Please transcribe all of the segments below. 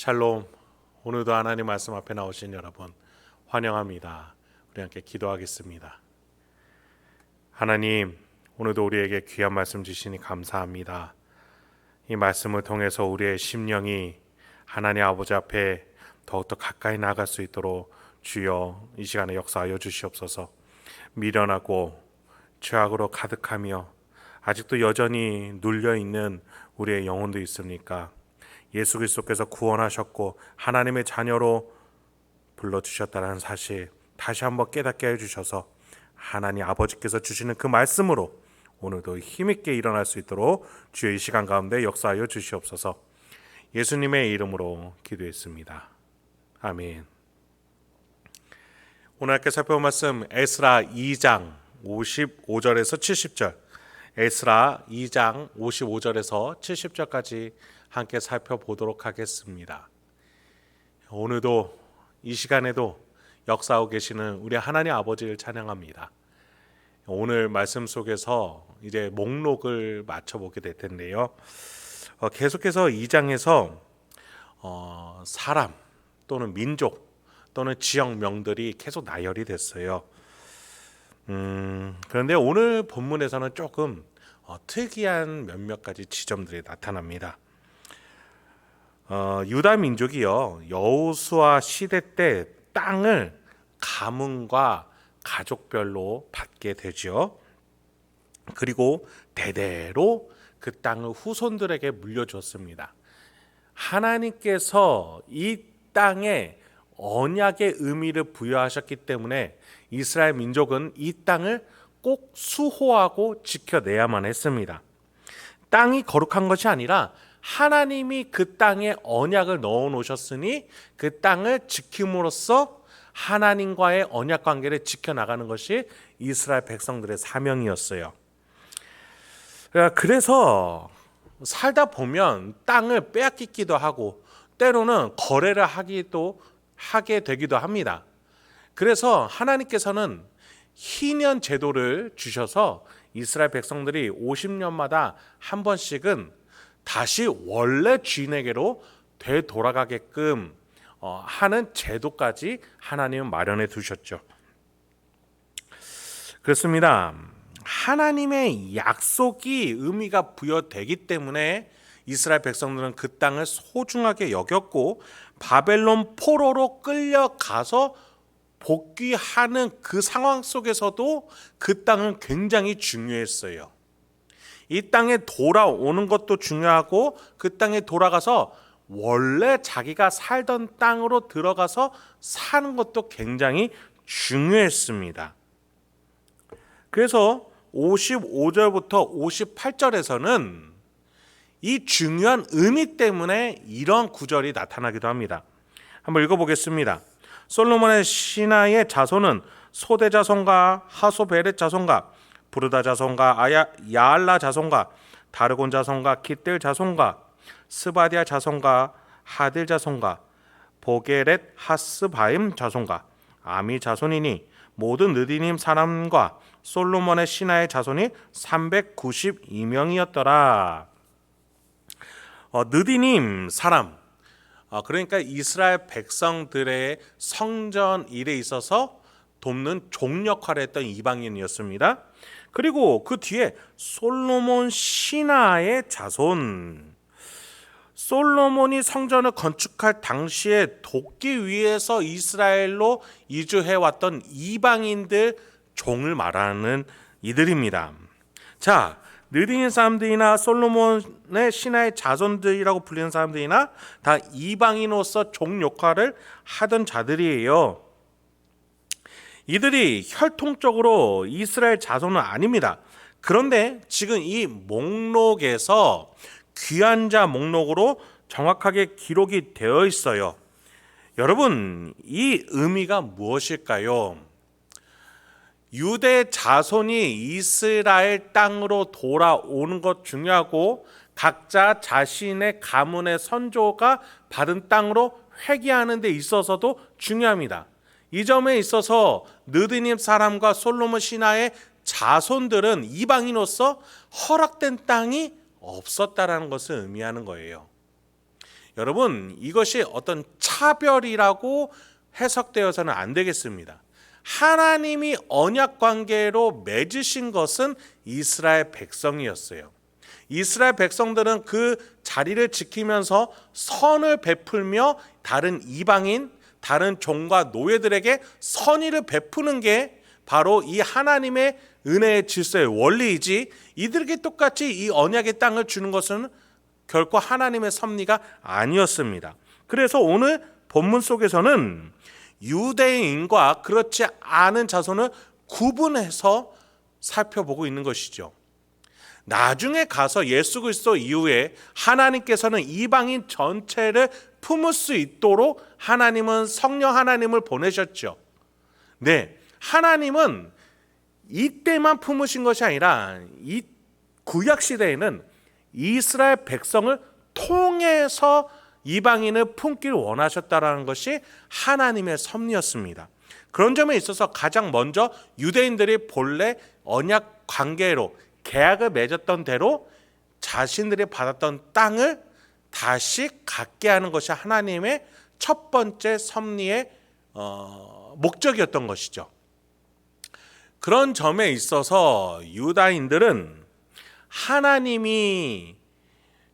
샬롬. 오늘도 하나님 말씀 앞에 나오신 여러분 환영합니다. 우리 함께 기도하겠습니다. 하나님, 오늘도 우리에게 귀한 말씀 주시니 감사합니다. 이 말씀을 통해서 우리의 심령이 하나님 아버지 앞에 더욱더 가까이 나아갈 수 있도록 주여 이 시간에 역사하여 주시옵소서. 미련하고 죄악으로 가득하며 아직도 여전히 눌려있는 우리의 영혼도 있습니까? 예수 그리스도께서 구원하셨고 하나님의 자녀로 불러주셨다는 사실 다시 한번 깨닫게 해주셔서 하나님 아버지께서 주시는 그 말씀으로 오늘도 힘있게 일어날 수 있도록 주의 이 시간 가운데 역사하여 주시옵소서. 예수님의 이름으로 기도했습니다. 아멘. 오늘 함께 살펴볼 말씀 에스라 2장 55절에서 70절, 에스라 2장 55절에서 70절까지 함께 살펴보도록 하겠습니다. 오늘도 이 시간에도 역사하고 계시는 우리 하나님 아버지를 찬양합니다. 오늘 말씀 속에서 이제 목록을 맞춰보게 될 텐데요. 계속해서 2장에서 사람 또는 민족 또는 지역명들이 계속 나열이 됐어요. 그런데 오늘 본문에서는 조금 특이한 몇몇 가지 지점들이 나타납니다. 유다 민족이요, 여호수아 시대 때 땅을 가문과 가족별로 받게 되죠. 그리고 대대로 그 땅을 후손들에게 물려줬습니다. 하나님께서 이 땅에 언약의 의미를 부여하셨기 때문에 이스라엘 민족은 이 땅을 꼭 수호하고 지켜내야만 했습니다. 땅이 거룩한 것이 아니라 하나님이 그 땅에 언약을 넣어 놓으셨으니 그 땅을 지킴으로써 하나님과의 언약 관계를 지켜나가는 것이 이스라엘 백성들의 사명이었어요. 그래서 살다 보면 땅을 빼앗기기도 하고 때로는 거래를 하게 되기도 합니다. 그래서 하나님께서는 희년 제도를 주셔서 이스라엘 백성들이 50년마다 한 번씩은 다시 원래 주인에게로 되돌아가게끔 하는 제도까지 하나님은 마련해 두셨죠. 그렇습니다. 하나님의 약속이 의미가 부여되기 때문에 이스라엘 백성들은 그 땅을 소중하게 여겼고 바벨론 포로로 끌려가서 복귀하는 그 상황 속에서도 그 땅은 굉장히 중요했어요. 이 땅에 돌아오는 것도 중요하고 그 땅에 돌아가서 원래 자기가 살던 땅으로 들어가서 사는 것도 굉장히 중요했습니다. 그래서 55절부터 58절에서는 이 중요한 의미 때문에 이런 구절이 나타나기도 합니다. 한번 읽어보겠습니다. 솔로몬의 신하의 자손은 소대 자손과 하소베렛 자손과 부르다 자손과 야알라 자손과 다르곤 자손과 깃들 자손과 스바디아 자손과 하딜 자손과 보게렛 하스바임 자손과 아미 자손이니 모든 느디님 사람과 솔로몬의 신하의 자손이 392명이었더라. 느디님 사람, 그러니까 이스라엘 백성들의 성전 일에 있어서 돕는 종 역할을 했던 이방인이었습니다. 그리고 그 뒤에 솔로몬 신하의 자손, 솔로몬이 성전을 건축할 당시에 돕기 위해서 이스라엘로 이주해왔던 이방인들 종을 말하는 이들입니다. 자, 느디님 사람들이나 솔로몬의 신하의 자손들이라고 불리는 사람들이나 다 이방인으로서 종 역할을 하던 자들이에요. 이들이 혈통적으로 이스라엘 자손은 아닙니다. 그런데 지금 이 목록에서 귀한 자 목록으로 정확하게 기록이 되어 있어요. 여러분, 이 의미가 무엇일까요? 유대 자손이 이스라엘 땅으로 돌아오는 것 중요하고 각자 자신의 가문의 선조가 받은 땅으로 회귀하는 데 있어서도 중요합니다. 이 점에 있어서 느디님 사람과 솔로몬 신하의 자손들은 이방인으로서 허락된 땅이 없었다라는 것을 의미하는 거예요. 여러분, 이것이 어떤 차별이라고 해석되어서는 안 되겠습니다. 하나님이 언약 관계로 맺으신 것은 이스라엘 백성이었어요. 이스라엘 백성들은 그 자리를 지키면서 선을 베풀며 다른 이방인, 다른 종과 노예들에게 선의를 베푸는 게 바로 이 하나님의 은혜의 질서의 원리이지, 이들에게 똑같이 이 언약의 땅을 주는 것은 결코 하나님의 섭리가 아니었습니다. 그래서 오늘 본문 속에서는 유대인과 그렇지 않은 자손을 구분해서 살펴보고 있는 것이죠. 나중에 가서 예수 그리스도 이후에 하나님께서는 이방인 전체를 품을 수 있도록 하나님은 성령 하나님을 보내셨죠. 네, 하나님은 이때만 품으신 것이 아니라 이 구약 시대에는 이스라엘 백성을 통해서 이방인을 품기를 원하셨다라는 것이 하나님의 섭리였습니다. 그런 점에 있어서 가장 먼저 유대인들이 본래 언약 관계로 계약을 맺었던 대로 자신들이 받았던 땅을 다시 갖게 하는 것이 하나님의 첫 번째 섭리의 목적이었던 것이죠. 그런 점에 있어서 유다인들은 하나님이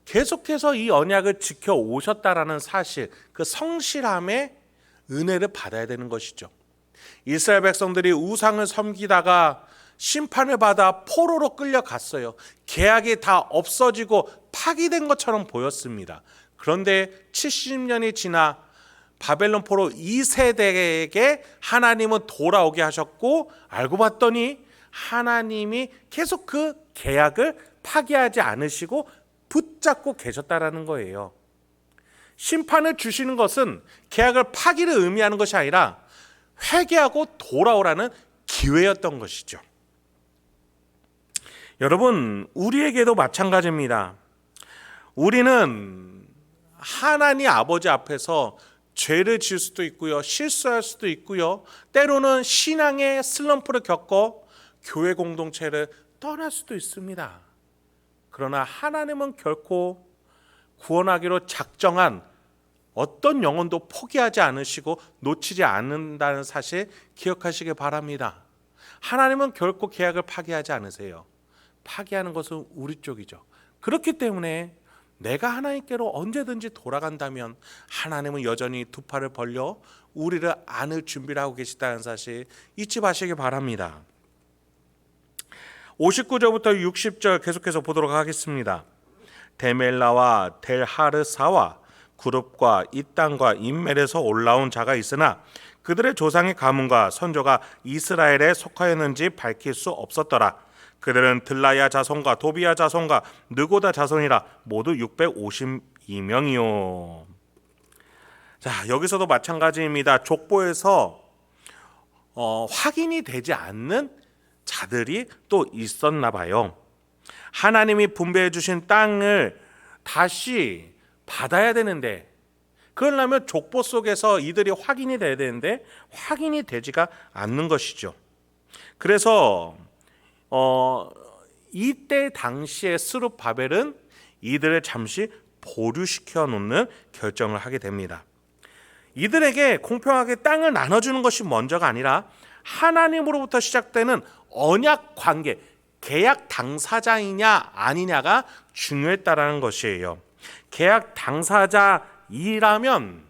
계속해서 이 언약을 지켜 오셨다라는 사실, 그 성실함의 은혜를 받아야 되는 것이죠. 이스라엘 백성들이 우상을 섬기다가 심판을 받아 포로로 끌려갔어요. 계약이 다 없어지고 파기된 것처럼 보였습니다. 그런데 70년이 지나 바벨론 포로 2세대에게 하나님은 돌아오게 하셨고, 알고 봤더니 하나님이 계속 그 계약을 파기하지 않으시고 붙잡고 계셨다라는 거예요. 심판을 주시는 것은 계약을 파기를 의미하는 것이 아니라 회개하고 돌아오라는 기회였던 것이죠. 여러분, 우리에게도 마찬가지입니다. 우리는 하나님 아버지 앞에서 죄를 지을 수도 있고요, 실수할 수도 있고요, 때로는 신앙의 슬럼프를 겪어 교회 공동체를 떠날 수도 있습니다. 그러나 하나님은 결코 구원하기로 작정한 어떤 영혼도 포기하지 않으시고 놓치지 않는다는 사실 기억하시기 바랍니다. 하나님은 결코 계약을 파기하지 않으세요. 파기하는 것은 우리 쪽이죠. 그렇기 때문에 내가 하나님께로 언제든지 돌아간다면 하나님은 여전히 두 팔을 벌려 우리를 안을 준비를 하고 계시다는 사실 잊지 마시기 바랍니다. 59절부터 60절 계속해서 보도록 하겠습니다. 데멜라와 델하르사와 그룹과 이 땅과 인멜에서 올라온 자가 있으나 그들의 조상의 가문과 선조가 이스라엘에 속하였는지 밝힐 수 없었더라. 그들은 들라야 자손과 도비야 자손과 느고다 자손이라 모두 652명이요. 자, 여기서도 마찬가지입니다. 족보에서 확인이 되지 않는 자들이 또 있었나 봐요. 하나님이 분배해 주신 땅을 다시 받아야 되는데, 그러려면 족보 속에서 이들이 확인이 돼야 되는데 확인이 되지가 않는 것이죠. 그래서 이때 당시에 스룹바벨은 이들을 잠시 보류시켜 놓는 결정을 하게 됩니다. 이들에게 공평하게 땅을 나눠주는 것이 먼저가 아니라 하나님으로부터 시작되는 언약 관계, 계약 당사자이냐 아니냐가 중요했다라는 것이에요. 계약 당사자이라면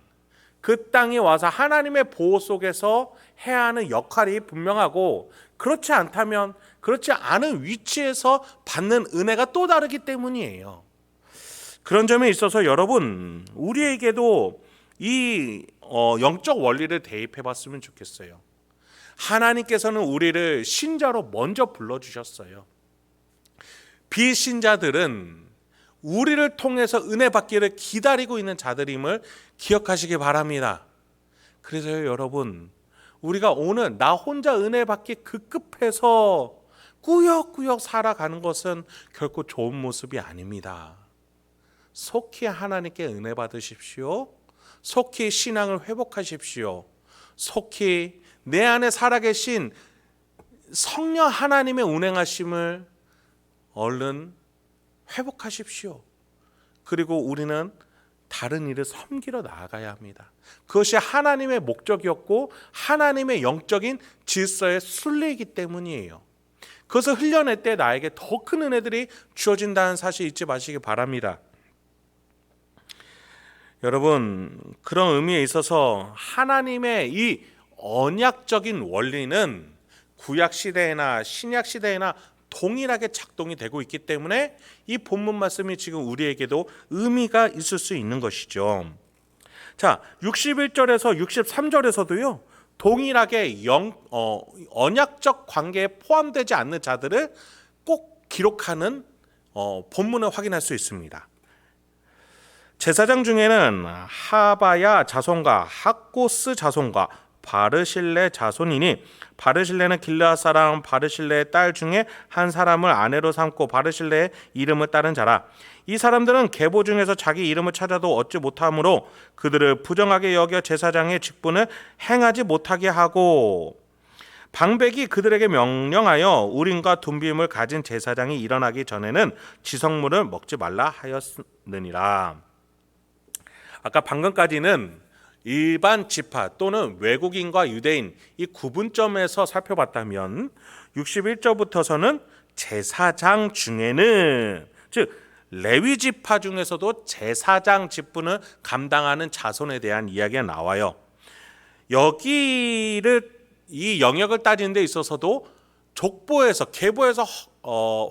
그 땅에 와서 하나님의 보호 속에서 해야 하는 역할이 분명하고, 그렇지 않다면 그렇지 않은 위치에서 받는 은혜가 또 다르기 때문이에요. 그런 점에 있어서 여러분, 우리에게도 이 영적 원리를 대입해 봤으면 좋겠어요. 하나님께서는 우리를 신자로 먼저 불러주셨어요. 비신자들은 우리를 통해서 은혜 받기를 기다리고 있는 자들임을 기억하시기 바랍니다. 그래서요, 여러분, 우리가 오늘 나 혼자 은혜 받기 급급해서 꾸역꾸역 살아가는 것은 결코 좋은 모습이 아닙니다. 속히 하나님께 은혜 받으십시오. 속히 신앙을 회복하십시오. 속히 내 안에 살아계신 성령 하나님의 운행하심을 얼른 회복하십시오. 그리고 우리는 다른 이를 섬기러 나아가야 합니다. 그것이 하나님의 목적이었고 하나님의 영적인 질서의 순례이기 때문이에요. 그것을 흘려낼 때 나에게 더 큰 은혜들이 주어진다는 사실 잊지 마시기 바랍니다. 여러분, 그런 의미에 있어서 하나님의 이 언약적인 원리는 구약 시대나 신약 시대나 동일하게 작동이 되고 있기 때문에 이 본문 말씀이 지금 우리에게도 의미가 있을 수 있는 것이죠. 자, 61절에서 63절에서도요. 동일하게 언약적 관계에 포함되지 않는 자들을 꼭 기록하는 본문을 확인할 수 있습니다. 제사장 중에는 하바야 자손과 학고스 자손과 바르실레 자손이니 바르실레는 길르앗 사람 바르실레의 딸 중에 한 사람을 아내로 삼고 바르실레의 이름을 따른 자라. 이 사람들은 계보 중에서 자기 이름을 찾아도 얻지 못하므로 그들을 부정하게 여겨 제사장의 직분을 행하지 못하게 하고 방백이 그들에게 명령하여 우림과 둠빔을 가진 제사장이 일어나기 전에는 지성물을 먹지 말라 하였느니라. 아까 방금까지는 일반 지파 또는 외국인과 유대인 이 구분점에서 살펴봤다면 61절부터서는 제사장 중에는 즉 레위 지파 중에서도 제사장 직분을 감당하는 자손에 대한 이야기가 나와요. 여기를 이 영역을 따지는 데 있어서도 족보에서 계보에서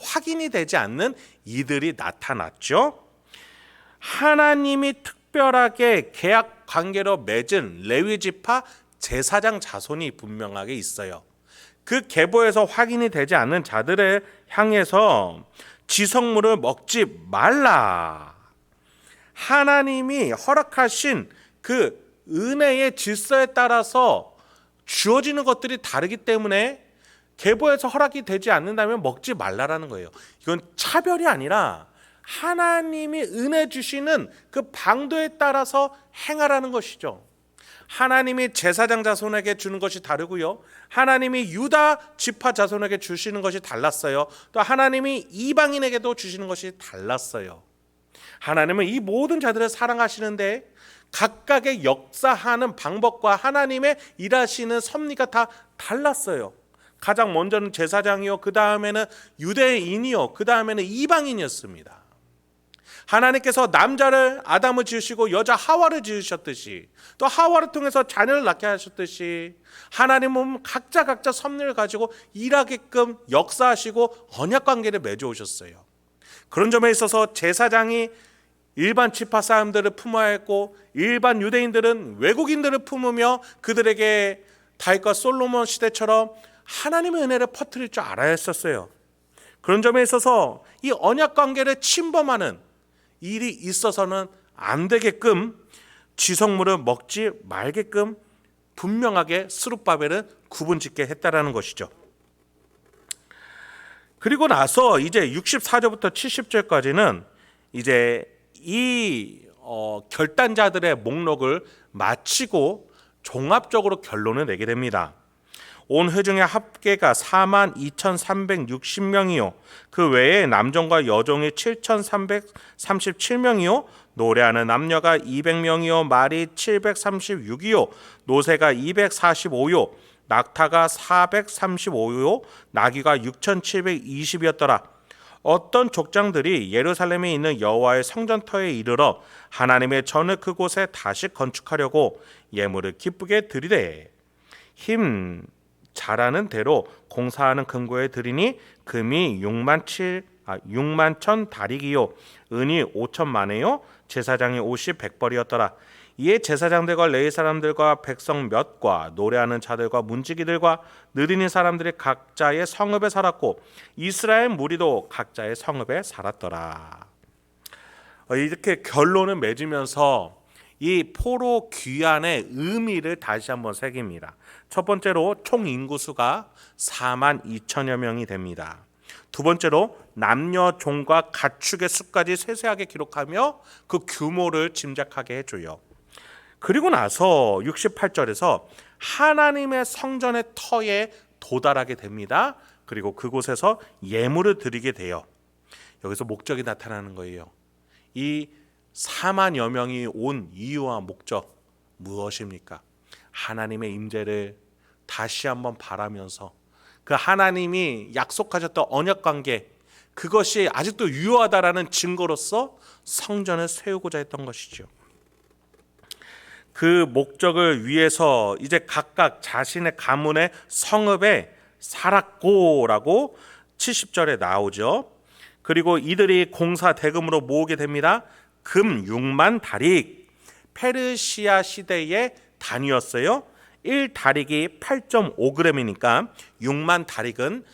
확인이 되지 않는 이들이 나타났죠. 하나님이 특별하게 계약 관계로 맺은 레위 지파 제사장 자손이 분명하게 있어요. 그 계보에서 확인이 되지 않는 자들을 향해서 지성물을 먹지 말라. 하나님이 허락하신 그 은혜의 질서에 따라서 주어지는 것들이 다르기 때문에 계보에서 허락이 되지 않는다면 먹지 말라라는 거예요. 이건 차별이 아니라 하나님이 은혜 주시는 그 방도에 따라서 행하라는 것이죠. 하나님이 제사장 자손에게 주는 것이 다르고요. 하나님이 유다 지파 자손에게 주시는 것이 달랐어요. 또 하나님이 이방인에게도 주시는 것이 달랐어요. 하나님은 이 모든 자들을 사랑하시는데 각각의 역사하는 방법과 하나님의 일하시는 섭리가 다 달랐어요. 가장 먼저는 제사장이요, 그 다음에는 유대인이요, 그 다음에는 이방인이었습니다. 하나님께서 남자를 아담을 지으시고 여자 하와를 지으셨듯이 또 하와를 통해서 자녀를 낳게 하셨듯이 하나님은 각자 섭리를 가지고 일하게끔 역사하시고 언약관계를 맺어오셨어요. 그런 점에 있어서 제사장이 일반 지파 사람들을 품어야 했고 일반 유대인들은 외국인들을 품으며 그들에게 다윗과 솔로몬 시대처럼 하나님의 은혜를 퍼뜨릴 줄 알아야 했었어요. 그런 점에 있어서 이 언약관계를 침범하는 일이 있어서는 안 되게끔 지성물을 먹지 말게끔 분명하게 스룹바벨은 구분짓게 했다라는 것이죠. 그리고 나서 이제 64절부터 70절까지는 이제 이 결단자들의 목록을 마치고 종합적으로 결론을 내게 됩니다. 온 회중의 합계가 42,360명이요. 그 외에 남종과 여종이 7,337명이요. 노래하는 남녀가 200명이요. 말이 736이요. 노새가 245요. 낙타가 435요. 나귀가 6,720이었더라. 어떤 족장들이 예루살렘에 있는 여호와의 성전터에 이르러 하나님의 전을 그곳에 다시 건축하려고 예물을 기쁘게 드리되 힘 잘하는 대로 공사하는 금고에 드리니 금이 6만 천 다리기요 은이 5천만에요 제사장의 옷이 100벌이었더라. 이에 제사장들과 레위 사람들과 백성 몇과 노래하는 자들과 문지기들과 느리는 사람들이 각자의 성읍에 살았고 이스라엘 무리도 각자의 성읍에 살았더라. 이렇게 결론을 맺으면서 이 포로 귀환의 의미를 다시 한번 새깁니다. 첫 번째로 총 인구수가 4만 2천여 명이 됩니다. 두 번째로 남녀 종과 가축의 수까지 세세하게 기록하며 그 규모를 짐작하게 해줘요. 그리고 나서 68절에서 하나님의 성전의 터에 도달하게 됩니다. 그리고 그곳에서 예물을 드리게 돼요. 여기서 목적이 나타나는 거예요. 이 4만여 명이 온 이유와 목적 무엇입니까? 하나님의 임재를 다시 한번 바라면서 그 하나님이 약속하셨던 언약 관계, 그것이 아직도 유효하다라는 증거로서 성전을 세우고자 했던 것이죠. 그 목적을 위해서 이제 각각 자신의 가문의 성읍에 살았고라고 70절에 나오죠. 그리고 이들이 공사 대금으로 모으게 됩니다. 금 6만 다릭, 페르시아 시대의 단위였어요. 1다릭이 8.5g이니까 6만 다릭은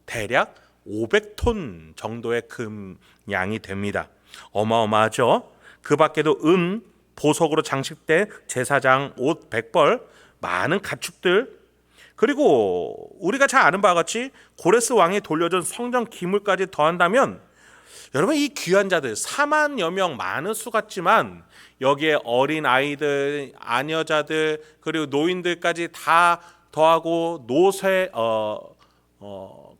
대략 500톤 정도의 금양이 됩니다. 어마어마하죠. 그 밖에도 보석으로 장식된 제사장 옷 100벌, 많은 가축들, 그리고 우리가 잘 아는 바와 같이 고레스 왕이 돌려준 성전 기물까지 더한다면 여러분, 이 귀한 자들 4만여 명, 많은 수 같지만 여기에 어린 아이들, 아녀자들, 그리고 노인들까지 다 더하고 노새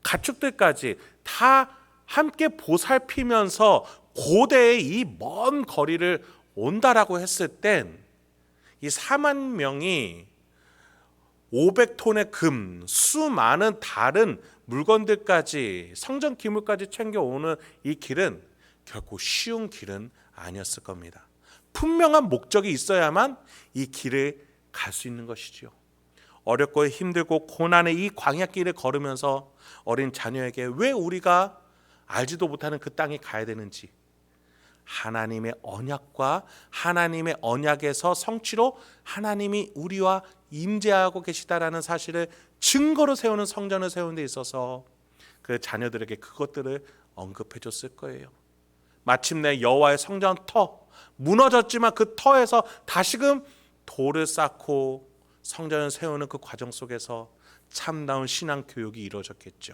가축들까지 다 함께 보살피면서 고대의 이 먼 거리를 온다라고 했을 땐 이 4만 명이 500톤의 금, 수많은 다른 물건들까지, 성전 기물까지 챙겨오는 이 길은 결코 쉬운 길은 아니었을 겁니다. 분명한 목적이 있어야만 이 길을 갈 수 있는 것이죠. 어렵고 힘들고 고난의 이 광야길을 걸으면서 어린 자녀에게 왜 우리가 알지도 못하는 그 땅에 가야 되는지, 하나님의 언약과 하나님의 언약에서 성취로 하나님이 우리와 임재하고 계시다라는 사실을 증거로 세우는 성전을 세우는 데 있어서 그 자녀들에게 그것들을 언급해 줬을 거예요. 마침내 여호와의 성전 터, 무너졌지만 그 터에서 다시금 돌을 쌓고 성전을 세우는 그 과정 속에서 참다운 신앙 교육이 이루어졌겠죠.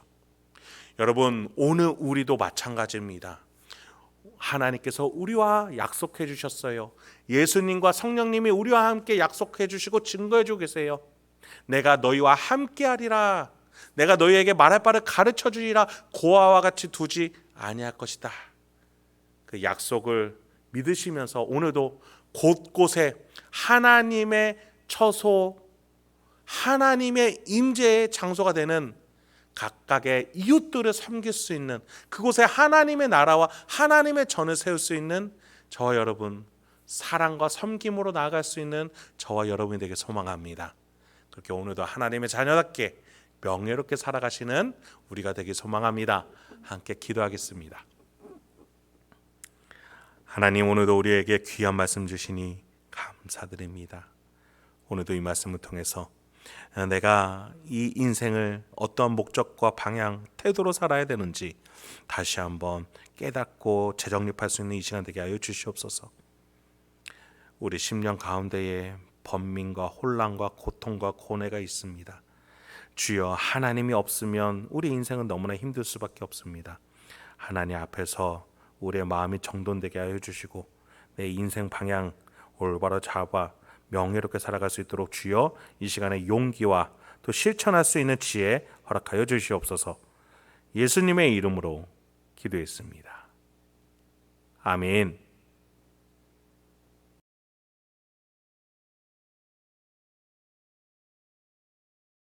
여러분, 오늘 우리도 마찬가지입니다. 하나님께서 우리와 약속해 주셨어요. 예수님과 성령님이 우리와 함께 약속해 주시고 증거해 주고 계세요. 내가 너희와 함께 하리라. 내가 너희에게 말할 바를 가르쳐 주리라. 고아와 같이 두지 아니할 것이다. 그 약속을 믿으시면서 오늘도 곳곳에 하나님의 처소, 하나님의 임재의 장소가 되는 각각의 이웃들을 섬길 수 있는, 그곳에 하나님의 나라와 하나님의 전을 세울 수 있는 저와 여러분, 사랑과 섬김으로 나아갈 수 있는 저와 여러분이 되게 소망합니다. 그렇게 오늘도 하나님의 자녀답게 명예롭게 살아가시는 우리가 되길 소망합니다. 함께 기도하겠습니다. 하나님, 오늘도 우리에게 귀한 말씀 주시니 감사드립니다. 오늘도 이 말씀을 통해서 내가 이 인생을 어떤 목적과 방향, 태도로 살아야 되는지 다시 한번 깨닫고 재정립할 수 있는 이 시간 되게 하여 주시옵소서. 우리 심령 가운데에 번민과 혼란과 고통과 고뇌가 있습니다. 주여, 하나님이 없으면 우리 인생은 너무나 힘들 수밖에 없습니다. 하나님 앞에서 우리의 마음이 정돈되게 하여 주시고 내 인생 방향 올바로 잡아 명예롭게 살아갈 수 있도록 주여 이 시간에 용기와 또 실천할 수 있는 지혜 허락하여 주시옵소서. 예수님의 이름으로 기도했습니다. 아멘.